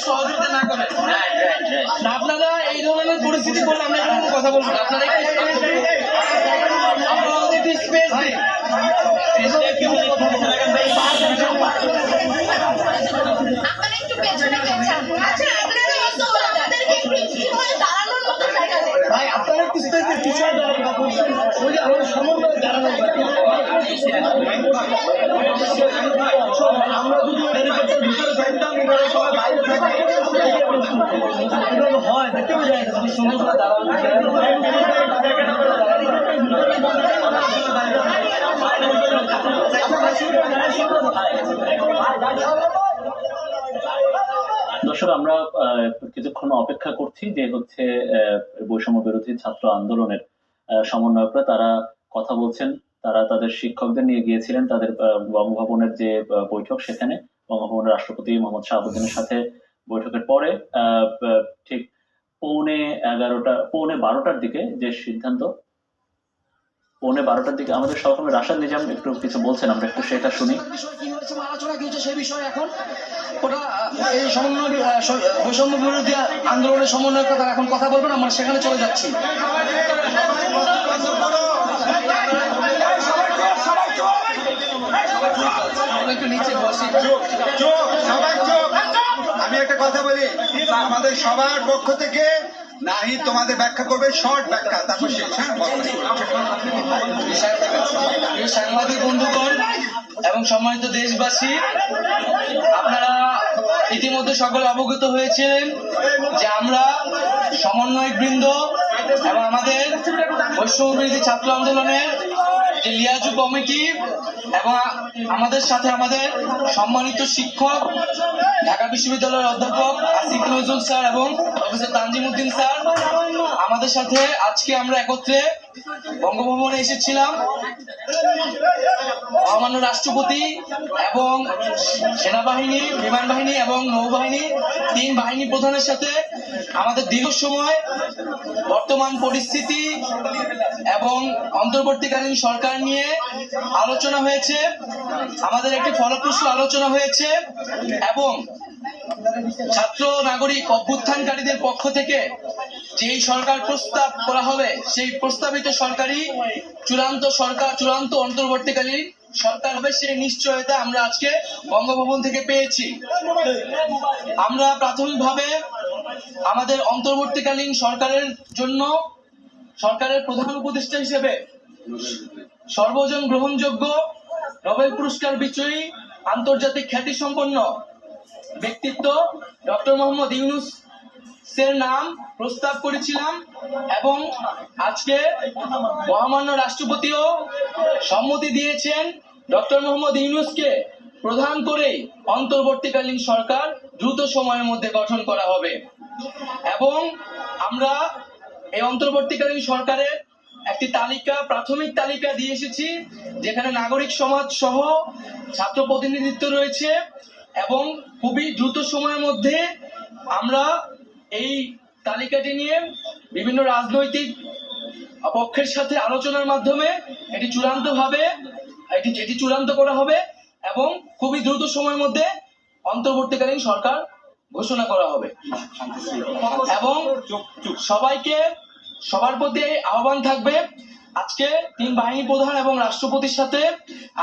সহযোগিতা না করে। আপনারা এই ধরনের পরিস্থিতি করলে আমরা এরকম কথা বলবো না। আপনারা একটু স্পেস দিন। ভাই আপনারা একটু স্পেস দিন, পিছনে আমরা যদি ভিতরে থাকতাম সবাই বাইরে হয় দেখতেও যায় সমুদ্র দাঁড়ানো। দর্শক, আমরা কিছুক্ষণ অপেক্ষা করছি যে হচ্ছে বৈষম্য বিরোধী ছাত্র আন্দোলনের সমন্বয়করা তারা কথা বলছেন। তারা তাদের শিক্ষকদের নিয়ে গিয়েছিলেন তাদের বঙ্গভবনের যে বৈঠক, সেখানে বঙ্গভবনের রাষ্ট্রপতি মোহাম্মদ শাহাবুদ্দিনের সাথে বৈঠকের পরে ঠিক পৌনে 12টার দিকে যে সিদ্ধান্ত, পৌনে 12টার দিকে আমাদের সহকর্মী রাশাদ নিজাম একটু কিছু বলছেন, আমরা একটু সেটা শুনি। আলোচনা কি হচ্ছে সেই বিষয়ে এখন ওটা এই বৈষম্য বিরোধী আন্দোলনের সমন্বয়ক তারা এখন কথা বলবেন, আমরা সেখানে চলে যাচ্ছি। আমি একটা কথা বলি, আমাদের সবার পক্ষ থেকে নাহিদ তোমাদের ব্যাখ্যা করবে, শর্ট ব্যাখ্যা, তারপর শেষ। সাংবাদিক বন্ধুগণ এবং সম্মানিত দেশবাসী, আপনারা ইতিমধ্যে সকলে অবগত হয়েছেন যে আমরা সমন্বয়ক বৃন্দ এবং আমাদের বৈষম্য বিরোধী ছাত্র আন্দোলনের যে লিয়াজু কমিটি এবং আমাদের সাথে আমাদের সম্মানিত শিক্ষক ঢাকা বিশ্ববিদ্যালয়ের অধ্যাপক আসিফ নজরুল স্যার এবং প্রফেসর তানজিমউদ্দিন স্যার আমাদের সাথে আজকে আমরা একত্রে বঙ্গভবনে এসেছিলাম। মহামান্য রাষ্ট্রপতি এবং সেনাবাহিনী, বিমান বাহিনী এবং নৌবাহিনী, 3 বাহিনী প্রধানের সাথে আমাদের দীর্ঘ সময় বর্তমান পরিস্থিতি এবং অন্তর্বর্তীকালীন সরকার নিয়ে আলোচনা হয়েছে। আমাদের একটি ফলপ্রসূ আলোচনা হয়েছে এবং ছাত্র নাগরিক অভ্যুত্থানকারীদের পক্ষ থেকে যেই সরকার প্রস্তাব করা হবে সেই প্রস্তাবিত সরকারি চূড়ান্ত অন্তর্বর্তীকালীন সরকার হবে, সেই নিশ্চয়তা আমরা আজকে বঙ্গভবন থেকে পেয়েছি। আমরা প্রাথমিকভাবে আমাদের অন্তর্বর্তীকালীন সরকারের জন্য সরকারের প্রধান উপদেষ্টা হিসেবে সর্বজন গ্রহণযোগ্য নোবেল পুরস্কার বিজয়ী আন্তর্জাতিক খ্যাতিসম্পন্ন ব্যক্তিত্ব ডক্টর মোহাম্মদ ইউনূসের নাম প্রস্তাব করেছিলাম এবং আজকে মহামান্য রাষ্ট্রপতিও সম্মতি দিয়েছেন ডক্টর মোহাম্মদ ইউনূসকে প্রধান করে অন্তর্বর্তীকালীন সরকার দ্রুত সময়ের মধ্যে গঠন করা হবে এবং আমরা এই অন্তর্বর্তীকালীন সরকারের একটি প্রাথমিক তালিকা দিয়ে এসেছি, যেখানে নাগরিক সমাজ সহ ছাত্র প্রতিনিধিত্ব রয়েছে এবং খুবই দ্রুত সময়ের মধ্যে আমরা এই তালিকাটি নিয়ে বিভিন্ন রাজনৈতিক পক্ষের সাথে আলোচনার মাধ্যমে এটি চূড়ান্ত করা হবে এবং খুবই দ্রুত সময়ের মধ্যে অন্তর্বর্তীকালীন সরকার ঘোষণা করা হবে। এবং সবার প্রতি আহ্বান থাকবে, আজকে 3 বাহিনী প্রধান এবং রাষ্ট্রপতির সাথে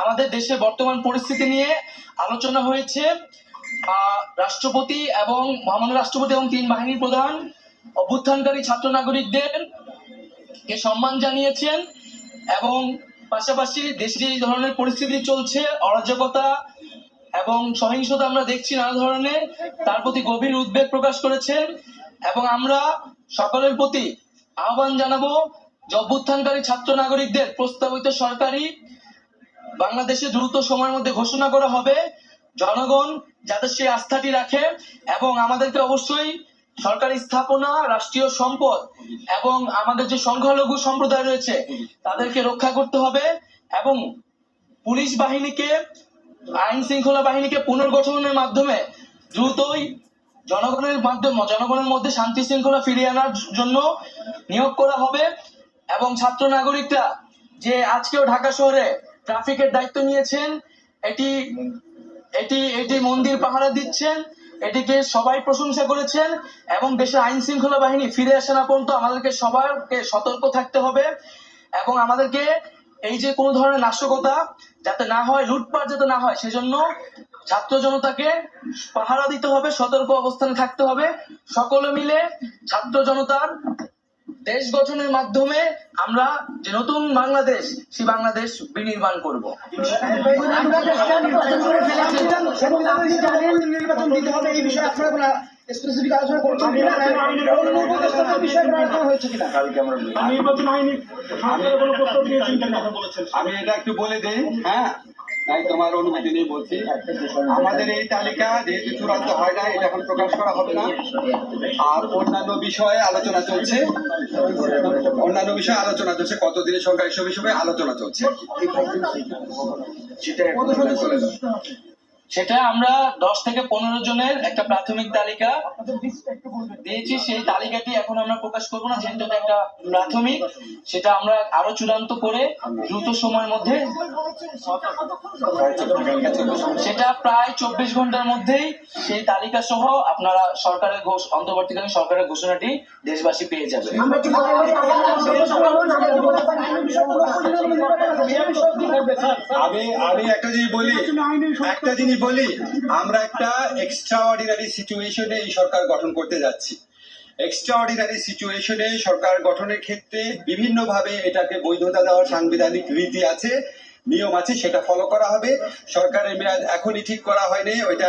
আমাদের দেশের বর্তমান পরিস্থিতি নিয়ে আলোচনা হয়েছে। রাষ্ট্রপতি এবং মহামান্য রাষ্ট্রপতি এবং 3 বাহিনীর প্রধান অভ্যুত্থানকারী ছাত্র নাগরিকদের কে সম্মান জানিয়েছেন এবং পাশাপাশি দেশে এই ধরনের পরিস্থিতি চলছে, অরাজকতা এবং সহিংসতা আমরা দেখছি নানা ধরনের, তার প্রতি গভীর উদ্বেগ প্রকাশ করেছেন এবং আমরা সকলের প্রতি আহ্বান জানাবো যে অভ্যুত্থানকারী ছাত্র নাগরিকদের প্রস্তাবিত সরকারি বাংলাদেশে দ্রুত সময়ের মধ্যে ঘোষণা করা হবে। জনগণ যাতে সেই আস্থাটি রাখে এবং আমাদেরকে অবশ্যই সরকারি স্থাপনা, রাষ্ট্রীয় সম্পদ এবং আমাদের যে সংখ্যালঘু সম্প্রদায় রয়েছে তাদেরকে রক্ষা করতে হবে এবং পুলিশ বাহিনীকে, আইন শৃঙ্খলা বাহিনীকে পুনর্গঠনের মাধ্যমে দ্রুতই জনগণের মধ্যে শান্তি শৃঙ্খলা ফিরিয়ে আনার জন্য নিয়োগ করা হবে এবং ছাত্র নাগরিকরা যে আজকেও ঢাকা শহরে ট্রাফিকের দায়িত্ব নিয়েছেন, এটি মন্দির পাহারা দিচ্ছেন, এটিকে সবাই প্রশংসা করেছেন এবং দেশের আইন শৃঙ্খলা বাহিনী ফিরে আসা না পর্যন্ত আমাদেরকে সবাইকে সতর্ক থাকতে হবে এবং আমাদেরকে এই যে কোনো ধরনের নাশকতা যাতে না হয়, লুটপাট যাতে না হয়, সেজন্য ছাত্র জনতাকে পাহারা দিতে হবে, সতর্ক অবস্থানে থাকতে হবে। সকলে মিলে ছাত্র জনতার দেশ গঠনের মাধ্যমে আমরা যে নতুন বাংলাদেশ, সেই বাংলাদেশ বিনির্মাণ করব। নির্বাচন দিতে হবে এই বিষয়ে আপনারা কোনো স্পেসিফিক আলোচনা করছেন কিনা, উপদেষ্টার বিষয়ে কোনো আলোচনা হয়েছে কিনা? নির্বাচন আইনি সরকারের কোনো প্রস্তাব দিয়েছেন কিনা কথা বলেছেন? আমি এটা একটু বলে দেই, হ্যাঁ, তাই তোমার অনুমতি নিয়ে বলছি। আমাদের এই তালিকা যেহেতু চূড়ান্ত হয় না, এটা এখন প্রকাশ করা হবে না। আর অন্যান্য বিষয়ে আলোচনা চলছে, কতদিনের সংখ্যা এসব হিসেবে আলোচনা চলছে। সেটা আমরা 10 থেকে 15 জনের একটা প্রাথমিক তালিকা দিয়েছি। সেই তালিকাটি এখন আমরা প্রকাশ করবো না, যেহেতু এটা একটা প্রাথমিক। সেটা আমরা আরো চূড়ান্ত করে দ্রুত সময়ের মধ্যে, সেটা প্রায় 24 ঘন্টার মধ্যেই সেই তালিকা সহ আপনারা সরকারের অন্তর্বর্তীকালীন সরকারের ঘোষণাটি দেশবাসী পেয়ে যাবে। আমি একটা জিনিস বলি, আমরা একটা এক্সট্রাঅর্ডিনারি সিচুয়েশনে এই সরকার গঠন করতে যাচ্ছি। এক্সট্রাঅর্ডিনারি সিচুয়েশনে সরকার গঠনের ক্ষেত্রে বিভিন্নভাবে এটাকে বৈধতা দেওয়ার সাংবিধানিক রীতি আছে, নিয়ম আছে, সেটা ফলো করা হবে। সরকারের মেয়াদ এখনই ঠিক করা হয়নি, ওইটা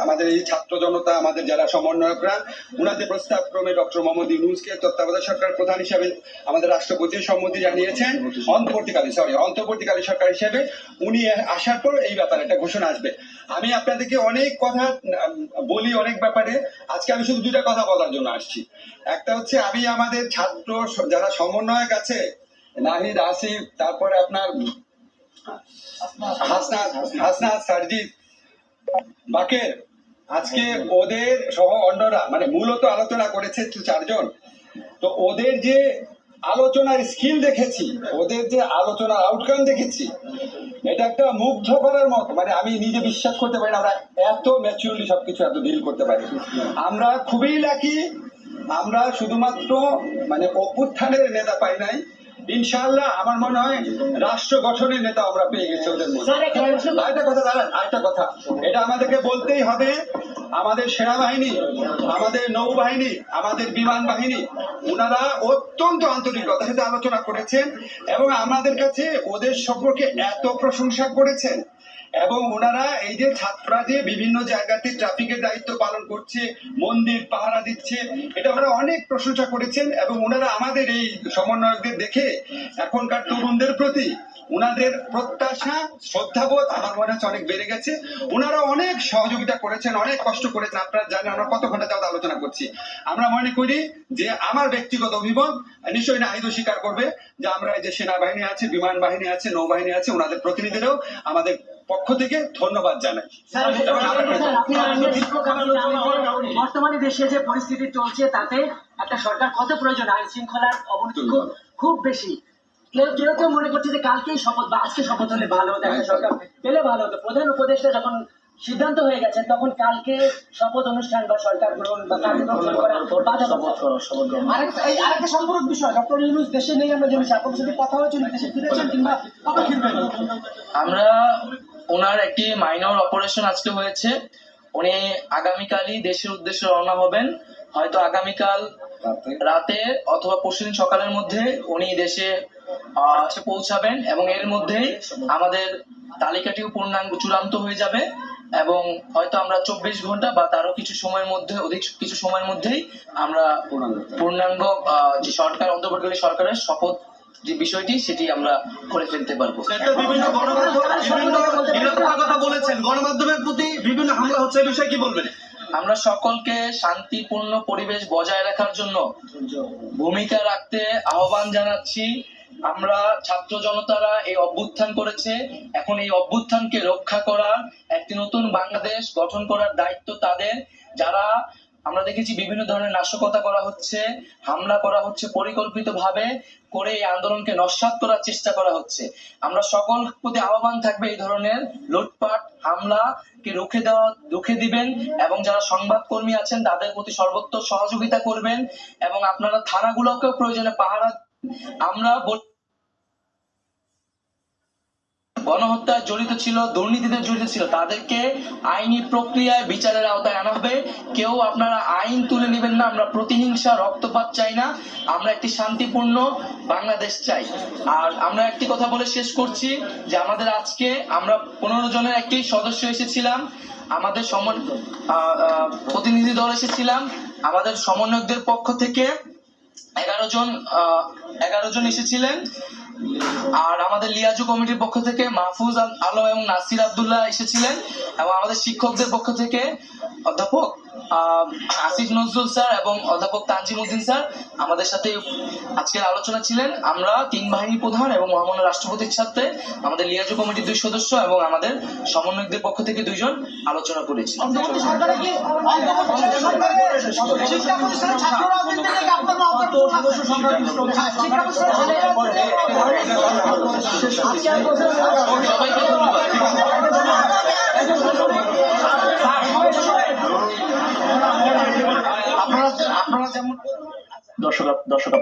আমাদের এই ছাত্র জনতা, আমাদের যারা সমন্বয়করা, উনাদের প্রস্তাব ক্রমে ডক্টর মোহাম্মদ ইউনূসকে তত্ত্বাবধায়ক সরকার প্রধান হিসেবে আমাদের রাষ্ট্রপতির সম্মতি জানিয়েছেন। অন্তর্বর্তীকালীন সরকার হিসেবে উনি আসার পর এই ব্যাপারে একটা ঘোষণা আসবে। আমি আপনাদেরকে অনেক কথা বলি অনেক ব্যাপারে, আজকে আমি শুধু দুইটা কথা বলার জন্য আসছি। একটা হচ্ছে, আমি আমাদের ছাত্র যারা সমন্বয়ক আছে, নাহিদ, আসিফ, তারপরে আপনার হাসনাত, সারজিদ, বাকের, আজকে ওদের সহ অন্যরা, মানে মূলত আলোচনা করেছে 4 জন। তো ওদের যে আলোচনার স্কিল দেখেছি, ওদের যে আলোচনার আউটকাম দেখেছি, এটা একটা মুগ্ধ করার মতো, মানে আমি নিজে বিশ্বাস করতে পারি না আমরা এত ম্যাচিউরলি সবকিছু এত ডিল করতে পারি। আমরা খুবই লাকি, আমরা শুধুমাত্র মানে অভ্যুত্থানের নেতা পাই নাই, ইনশাআল্লাহ আমার মনে হয় রাষ্ট্র গঠনের নেতা আমরা পেয়ে গেছি ওদের মধ্যে। আরেকটা কথা, এটা আমাদেরকে বলতেই হবে, আমাদের সেনাবাহিনী, আমাদের নৌবাহিনী, আমাদের বিমান বাহিনী, ওনারা অত্যন্ত আন্তরিকতার সাথে আলোচনা করেছেন এবং আমাদের কাছে ওদের সম্পর্কে এত প্রশংসা করেছেন। এবং ওনারা এই যে ছাত্ররা যে বিভিন্ন জায়গাতে ট্রাফিকের দায়িত্ব পালন করছে, মন্দির পাহারা দিচ্ছে, এটা ওরা অনেক প্রশংসা করেছেন। এবং ওনারা আমাদের এই সমন্বয়কদের দেখে এখনকার তরুণদের প্রতি ওনাদের প্রত্যাশা, শ্রদ্ধাবোধ আমার মনে হচ্ছে অনেক বেড়ে গেছে। ওনারা অনেক সহযোগিতা করেছেন, অনেক কষ্ট করেছেন। আপনারা জানেন আমরা কত ঘন্টা যাওয়া আলোচনা করছি। আমরা মনে করি যে, আমার ব্যক্তিগত অভিমত, নিশ্চয়ই নাহিদও স্বীকার করবে, যে আমরা এই যে সেনাবাহিনী আছে, বিমান বাহিনী আছে, নৌবাহিনী আছে, ওনাদের প্রতিনিধিরাও আমাদের পক্ষ থেকে ধন্যবাদ জানাই। বর্তমানে দেশে যে পরিস্থিতি চলছে, তাতে একটা সরকার কত প্রয়োজন, আইন শৃঙ্খলার অবনতি খুব বেশি। কেউ মনে করছে যে কালকেই শপথ বা আজকে শপথ হলে ভালো হতো, একটা সরকার পেলে ভালো হতো। প্রধান উপদেষ্টা যখন সিদ্ধান্ত হয়ে গেছে, তখন কালকে শপথ অনুষ্ঠান বা সরকার গ্রহণ বা কার্যক্রম শুরু করার আরেকটা সম্পর্ক বিষয়, ডক্টর ইউনূস দেশে নেই, আমরা জেনেছি। আপনার সাথে কথা হয়েছিল, দেশে ফিরেছেন কিংবা কবে ফিরবেন? আমরা ওনার একটি মাইনর অপারেশন আজকে হয়েছে, উনি আগামীকালই দেশের উদ্দেশ্যে রওনা হবেন। হয়তো আগামীকাল রাতে অথবা পরশুদিন সকালের মধ্যে উনি দেশে পৌঁছাবেন এবং এর মধ্যেই আমাদের তালিকাটিও পূর্ণাঙ্গ চূড়ান্ত হয়ে যাবে এবং হয়তো আমরা 24 ঘন্টা বা তারও কিছু সময়ের মধ্যে, অধিক কিছু সময়ের মধ্যেই আমরা পূর্ণাঙ্গ যে সরকার, অন্তর্বর্তীকালীন সরকারের শপথ যে বিষয়টি, সেটি আমরা করে ফেলতে পারবো। কথা বলেছেন, গণমাধ্যমের প্রতি বিভিন্ন হামলা হচ্ছে, এই বিষয়ে কি বলবেন? আমরা সকলকে শান্তিপূর্ণ পরিবেশ বজায় রাখার জন্য ভূমিকা রাখতে আহ্বান জানাচ্ছি। আমরা ছাত্র জনতারা এই অভ্যুত্থান করেছে, এখন এই অভ্যুত্থানকে রক্ষা করার, একটি নতুন বাংলাদেশ গঠন করার দায়িত্ব তাদের। যারা আমরা দেখেছি বিভিন্ন ধরনের নাশকতা করা হচ্ছে, হামলা করা হচ্ছে, পরিকল্পিতভাবে করে এই আন্দোলনকে নস্যাৎ করার চেষ্টা করা হচ্ছে। আমরা সকল প্রতি আহ্বান থাকবে এই ধরনের লুটপাট হামলাকে রুখে দিবেন এবং যারা সংবাদকর্মী আছেন তাদের প্রতি সর্বোত্তর সহযোগিতা করবেন এবং আপনারা থানাগুলোকেও প্রয়োজনে পাহারা। আমরা গণহত্যায় জড়িত ছিল, দুর্নীতিতে জড়িত ছিল, তাদেরকে আইনি প্রক্রিয়ায় বিচারের আওতায় আনা হবে। কেউ আপনারা আইন তুলে নেবেন না। আমরা প্রতিহিংসা রক্তপাত চাই না, আমরা একটি শান্তিপূর্ণ বাংলাদেশ চাই। আর আমরা একটি কথা বলে শেষ করছি যে আমাদের আজকে আমরা 15 জনের একটি সদস্য এসেছিলাম, আমাদের প্রতিনিধি দল এসেছিলাম, আমাদের সমন্বয়কদের পক্ষ থেকে 11 জন এসেছিলেন, আর আমাদের লিয়াজু কমিটির পক্ষ থেকে মাহফুজ আলম এবং নাসির আব্দুল্লাহ এসেছিলেন, এবং আমাদের শিক্ষকদের পক্ষ থেকে অধ্যাপক আসিফ নজরুল স্যার এবং অধ্যাপক তানজিম উদ্দিন স্যার আমাদের সাথে আজকের আলোচনা ছিলেন। আমরা 3 বাহিনী প্রধান এবং মহামান্য রাষ্ট্রপতির সাথে আমাদের লিয়াজু কমিটির 2 সদস্য এবং আমাদের সমন্বয়কদের পক্ষ থেকে 2 জন আলোচনা করেছি। অন্তর্বর্তী সরকারে কি শিক্ষা প্রতিষ্ঠানের ছাত্র রাজনীতি থেকে আপনার সবাইকে ধন্যবাদ। আপনারা যেমন দর্শক